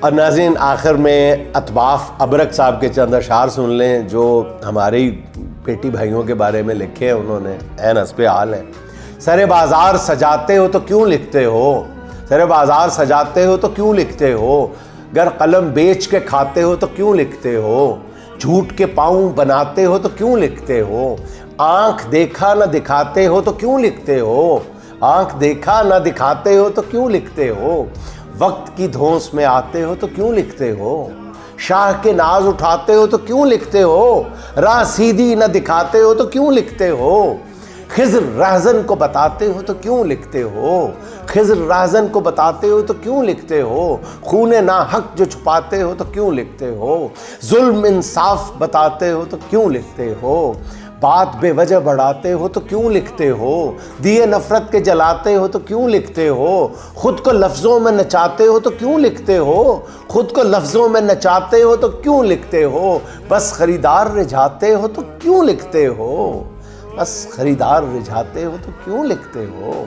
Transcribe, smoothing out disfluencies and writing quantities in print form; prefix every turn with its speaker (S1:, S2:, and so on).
S1: اور ناظرین آخر میں اطباف ابرک صاحب کے چند اشعار سن لیں جو ہمارے بیٹی بھائیوں کے بارے میں لکھے ہیں انہوں نے، عین حسب حال ہیں۔ سر بازار سجاتے ہو تو کیوں لکھتے ہو، سر بازار سجاتے ہو تو کیوں لکھتے ہو، گر قلم بیچ کے کھاتے ہو تو کیوں لکھتے ہو، جھوٹ کے پاؤں بناتے ہو تو کیوں لکھتے ہو، آنکھ دیکھا نہ دکھاتے ہو تو کیوں لکھتے ہو، آنکھ دیکھا نہ دکھاتے ہو تو کیوں لکھتے ہو، وقت کی دھونس میں آتے ہو تو کیوں لکھتے ہو، شاہ کے ناز اٹھاتے ہو تو کیوں لکھتے ہو، راہ سیدھی نہ دکھاتے ہو تو کیوں لکھتے ہو، خضر رہزن کو بتاتے ہو تو کیوں لکھتے ہو، خضر رہزن کو بتاتے ہو تو کیوں لکھتے ہو، خون ناحق جو چھپاتے ہو تو کیوں لکھتے ہو، ظلم انصاف بتاتے ہو تو کیوں لکھتے ہو، بات بے وجہ بڑھاتے ہو تو کیوں لکھتے ہو، دیے نفرت کے جلاتے ہو تو کیوں لکھتے ہو، خود کو لفظوں میں نچاتے ہو تو کیوں لکھتے ہو، خود کو لفظوں میں نچاتے ہو تو کیوں لکھتے ہو، بس خریدار رجھاتے ہو تو کیوں لکھتے ہو، بس خریدار رجھاتے ہو تو کیوں لکھتے ہو۔